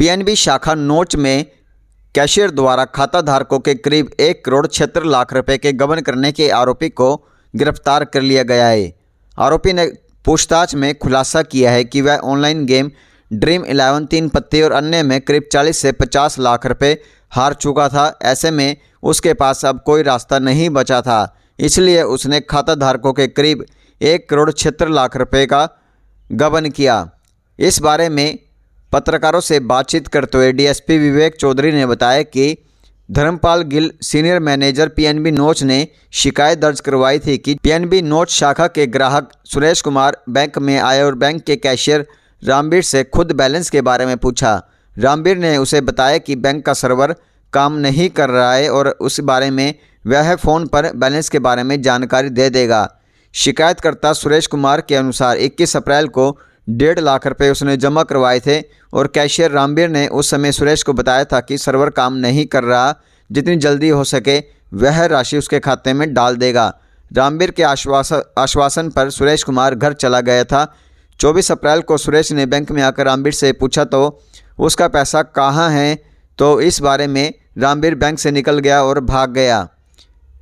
PNB शाखा नोच में कैशियर द्वारा खाता धारकों के करीब 1,76,00,000 रुपए के गबन करने के आरोपी को गिरफ्तार कर लिया गया है। आरोपी ने पूछताछ में खुलासा किया है कि वह ऑनलाइन गेम ड्रीम 11 तीन पत्ती और अन्य में करीब 40 से 50 लाख रुपए हार चुका था। ऐसे में उसके पास अब कोई रास्ता नहीं बचा था, इसलिए उसने खाता धारकों के करीब 1,76,00,000 रुपए का गबन किया। इस बारे में पत्रकारों से बातचीत करते हुए डीएसपी विवेक चौधरी ने बताया कि Dharampal Gill senior manager PNB नोच ने शिकायत दर्ज करवाई थी कि पीएनबी नोच शाखा के ग्राहक सुरेश कुमार बैंक में आए और बैंक के कैशियर रामबीर से खुद बैलेंस के बारे में पूछा। रामबीर ने उसे बताया कि बैंक का सर्वर काम नहीं कर रहा है और उस बारे में वह फ़ोन पर बैलेंस के बारे में जानकारी दे देगा। शिकायतकर्ता सुरेश कुमार के अनुसार 21 अप्रैल को 1.5 लाख रुपए उसने जमा करवाए थे और कैशियर रामबीर ने उस समय सुरेश को बताया था कि सर्वर काम नहीं कर रहा, जितनी जल्दी हो सके वह राशि उसके खाते में डाल देगा। रामबीर के आश्वासन पर सुरेश कुमार घर चला गया था। 24 अप्रैल को सुरेश ने बैंक में आकर रामबीर से पूछा तो उसका पैसा कहाँ है, तो इस बारे में रामबीर बैंक से निकल गया और भाग गया।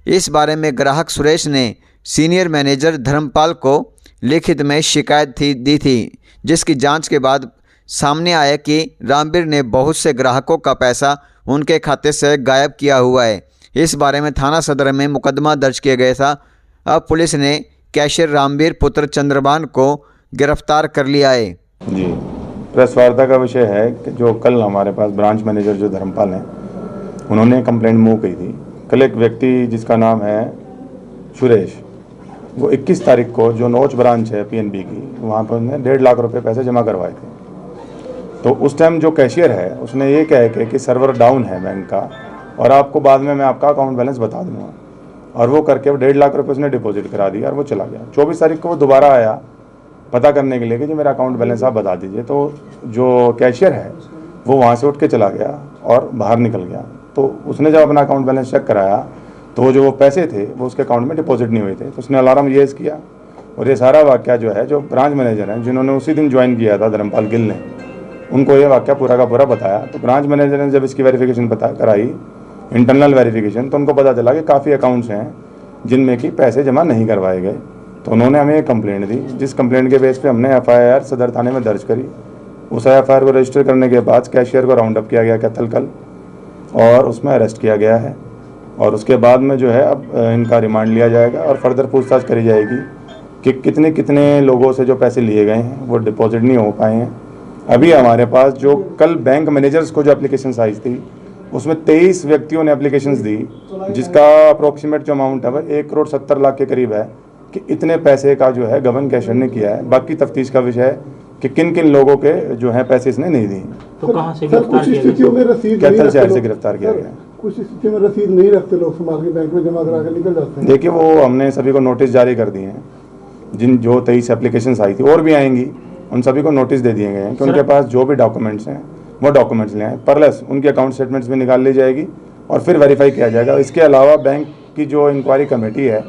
इस बारे में ग्राहक सुरेश ने सीनियर मैनेजर धर्मपाल को लिखित में शिकायत दी थी, जिसकी जांच के बाद सामने आया कि रामबीर ने बहुत से ग्राहकों का पैसा उनके खाते से गायब किया हुआ है। इस बारे में थाना सदर में मुकदमा दर्ज किया गया था। अब पुलिस ने कैशियर रामबीर पुत्र चंद्रभान को गिरफ्तार कर लिया है। जी, प्रेस वार्ता का विषय है कि जो कल हमारे पास ब्रांच मैनेजर जो धर्मपाल हैं, उन्होंने कंप्लेंट मूव की थी। कल एक व्यक्ति जिसका नाम है सुरेश, वो 21 तारीख को जो नोच ब्रांच है पीएनबी की, वहाँ पर उन्होंने 1.5 लाख रुपए पैसे जमा करवाए थे। तो उस टाइम जो कैशियर है उसने ये कह के कि सर्वर डाउन है बैंक का और आपको बाद में मैं आपका अकाउंट बैलेंस बता दूंगा, और वो करके 1.5 लाख रुपए उसने डिपॉजिट करा दिया और वो चला गया। 24 तारीख को वो दोबारा आया पता करने के लिए कि जी मेरा अकाउंट बैलेंस आप बता दीजिए। तो जो कैशियर है वो वहाँ से उठ के चला गया और बाहर निकल गया। तो उसने जब अपना अकाउंट बैलेंस चेक कराया तो जो वो पैसे थे वो उसके अकाउंट में डिपॉजिट नहीं हुए थे। तो उसने अलार्म रेज किया और ये सारा वाक़या जो है, जो ब्रांच मैनेजर हैं जिन्होंने उसी दिन ज्वाइन किया था धर्मपाल गिल ने, उनको ये वाक़या पूरा का पूरा बताया। तो ब्रांच मैनेजर ने जब इसकी वेरिफिकेशन कराई, इंटरनल वेरिफिकेशन, तो उनको पता चला कि काफ़ी अकाउंट्स हैं जिनमें कि पैसे जमा नहीं करवाए गए। तो उन्होंने हमें एक कंप्लेंट दी, जिस कंप्लेंट के बेस पे हमने एफआईआर सदर थाने में दर्ज करी। उस एफआईआर को रजिस्टर करने के बाद कैशियर को राउंड अप किया गया कैथल कल और उसमें अरेस्ट किया गया है। और उसके बाद में जो है अब इनका रिमांड लिया जाएगा और फर्दर पूछताछ करी जाएगी कि कितने कितने लोगों से जो पैसे लिए गए हैं वो डिपॉजिट नहीं हो पाए हैं। अभी हमारे पास जो कल बैंक मैनेजर्स को जो एप्लीकेशंस आई थी उसमें 23 व्यक्तियों ने एप्लीकेशंस दी, जिसका अप्रोक्सीमेट जो अमाउंट है वह 1,70,00,000 के करीब है कि इतने पैसे का जो है गबन कैशियर ने किया है। बाकी तफ्तीश का विषय है कि किन किन लोगों के जो है पैसे इसने नहीं दिए। तो कहाँ से गिरफ्तार किया गया? कैथल शहर से गिरफ्तार किया गया। कुछ स्थिति में रसीद नहीं रखते लोग, समाज के बैंक में जमा करा के निकल जाते हैं। देखिए, वो हमने सभी को नोटिस जारी कर दिए हैं। जो 23 एप्लीकेशंस आई थी और भी आएंगी, उन सभी को नोटिस दे दिए गए हैं कि उनके पास जो भी डॉक्यूमेंट्स हैं वो डॉक्यूमेंट्स ले आए, प्लस उनकी अकाउंट स्टेटमेंट्स भी निकाल ली जाएगी और फिर वेरीफाई किया जाएगा। इसके अलावा बैंक की जो इंक्वायरी कमेटी है,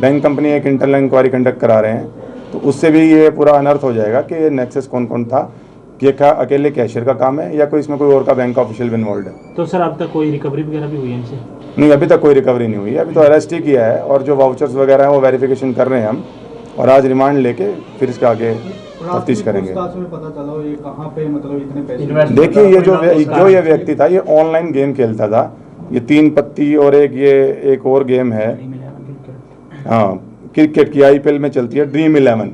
बैंक कंपनी एक इंटरनल इंक्वायरी कंडक्ट करा रहे हैं, तो उससे भी ये पूरा अनर्थ हो जाएगा कि ये नेक्सस कौन कौन था, कि क्या अकेले कैशियर का काम है या कोई इसमें कोई और का बैंक का ऑफिशियल भी इन्वॉल्व है। तो सर अब तक कोई रिकवरी वगैरह भी हुई है इनसे? नहीं, अभी तक कोई रिकवरी नहीं हुई है। अभी तो अरेस्ट ही किया है और जो वाउचर्स वगैरह हैं वो वेरिफिकेशन कर रहे हैं हम, और आज रिमांड लेके फिर इसके आगे तफ्तीश करेंगे। देखिए, ये जो ये व्यक्ति था ये ऑनलाइन गेम खेलता था। ये 3 पत्ती और एक और गेम है, हाँ, क्रिकेट की आईपीएल में चलती है ड्रीम 11,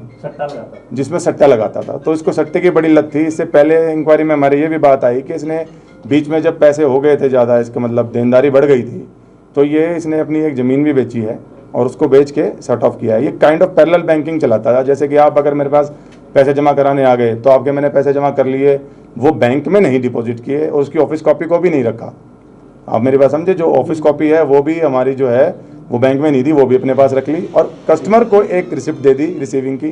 जिसमें सट्टा लगाता था। तो इसको सट्टे की बड़ी लत थी। इससे पहले इंक्वायरी में हमारी ये भी बात आई कि इसने बीच में जब पैसे हो गए थे ज़्यादा, इसका मतलब देनदारी बढ़ गई थी, तो ये इसने अपनी एक ज़मीन भी बेची है और उसको बेच के सेट ऑफ किया है। ये काइंड ऑफ पैरेलल बैंकिंग चलाता था। जैसे कि आप अगर मेरे पास पैसे जमा कराने आ गए तो आपके मैंने पैसे जमा कर लिए, वो बैंक में नहीं डिपॉजिट किए और उसकी ऑफिस कॉपी को भी नहीं रखा। आप मेरी बात समझे, जो ऑफिस कॉपी है वो भी हमारी जो है वो बैंक में नहीं थी, वो भी अपने पास रख ली और कस्टमर को एक रिसिप्ट दे दी रिसीविंग की।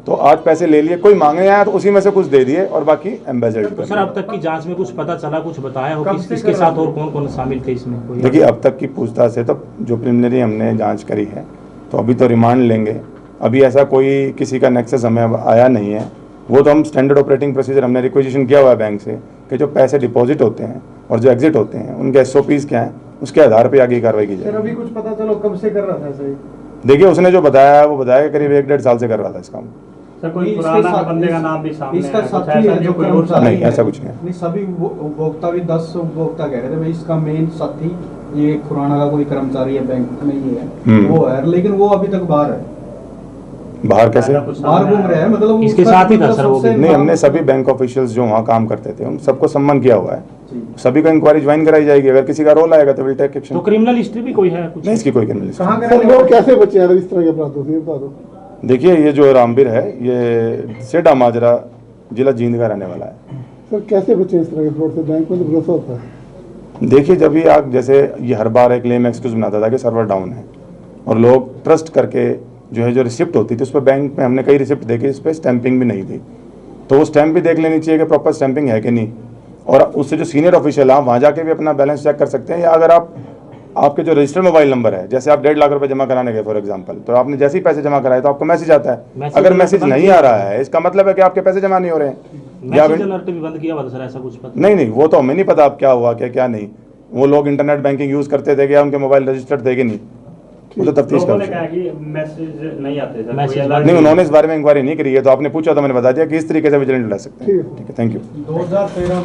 तो आज पैसे ले लिए, कोई मांगने आया तो उसी में से कुछ दे दिए और बाकी एम्बेसडर। तो सर अब तक की जांच में कुछ पता चला, कुछ बताया हो कि इसके साथ और कौन कौन शामिल थे इसमें? देखिए, अब तक की पूछताछ से तो जो प्रिलिमिनरी हमने जांच करी है, तो अभी तो रिमांड लेंगे। अभी ऐसा कोई किसी का नेक्सस हमें आया नहीं है वो तो हम स्टैंडर्ड ऑपरेटिंग प्रोसीजर हमने रिक्वेजिशन किया हुआ है बैंक से कि जो पैसे डिपॉजिट होते हैं और जो एग्जिट होते हैं उनके एसओपीज़ क्या हैं, उसके आधार पे आगे कार्रवाई की सर जाए। अभी कुछ पता चलो कब से कर रहा था सही? देखिए उसने जो बताया है वो बताया कि करीब 1-1.5 साल से कर रहा था इस काम। सर कोई इसके पुराना साथ- बंदे का नाम भी सामने इसका आया, कुछ साथी ऐसा है नहीं जो कोई और कर्मचारी नहीं, है। ऐसा कुछ नहीं है। नहीं सभी उपभोक्ता भी 10 उपभोक्ता कह रहे थे भाई इसका मेन साथी ये खुराना का कोई कर्मचारी है बैंक में ही है वो है, लेकिन वो अभी तक बाहर है, बाहर कैसे? ऐसा कुछ बाहर सामने घूम रहे हैं, आया। मतलब इसके उसका- साथ ही था मतलब सर वो भी। सबसे- नहीं, हमने सभी बैंक ऑफिशियल्स जो वहाँ काम करते थे उन सबको सम्मान किया हुआ है। जी। सभी को इंक्वायरी ज्वाइन कराई जाएगी, अगर किसी का रोल आएगा तो विल टेक तो एक्शन। क्रिमिनल हिस्ट्री भी कोई है कुछ? नहीं, इसकी कोई क्रिमिनल कहाँ हिस्ट्री। का सर रहने लोग वाला? कैसे बचे अगर इस तरह के अपराधों से, ये बता दो। देखिए ये जो रामबीर है ये सेडा माजरा जिला जींद का रहने वाला है। सर कैसे बचे इस तरह के फ्रॉड से? बैंक में तो भरोसा होता है। देखिए जब भी आप जैसे ये हर बार एक क्लेम एक्सक्यूज बनाता था कि सर्वर डाउन है और लोग ट्रस्ट करके जो है जो रिसिप्ट होती थी उस पर बैंक में हमने कई रिसिप्ट देखी, इस पर स्टैंपिंग भी नहीं थी, तो वो स्टैंप भी देख लेनी चाहिए कि प्रॉपर स्टैंपिंग है कि नहीं। और उससे जो सीनियर ऑफिशियल है आप वहाँ जाके भी अपना बैलेंस चेक कर सकते हैं, या अगर आप आपके जो रजिस्टर्ड मोबाइल नंबर है, जैसे आप 1.5 लाख रुपए जमा कराने गए फॉर एग्जांपल, तो आपने जैसे ही पैसे जमा कराए तो आपको मैसेज आता है। मैसेज अगर अलर्ट मैसेज बंद नहीं किया आ रहा है इसका मतलब है कि आपके पैसे जमा नहीं हो रहे हैं। या मैसेज अलर्ट भी बंद किया हुआ था सर, ऐसा कुछ पता? नहीं, वो तो हमें नहीं पता अब क्या हुआ क्या नहीं। वो लोग इंटरनेट बैंकिंग यूज करते थे क्या उनके मोबाइल रजिस्टर्ड थे कि नहीं, वो तो तफ्तीश कर रहे हैं। कि मैसेज नहीं आते सर, मैसेज कोई अलर्ट नहीं, उन्होंने इस बारे में इंक्वायरी नहीं करी है, तो आपने पूछा तो मैंने बता दिया कि इस तरीके से विजिलेंट ले सकते हैं। ठीक है। ठीक है, थैंक यू। 2013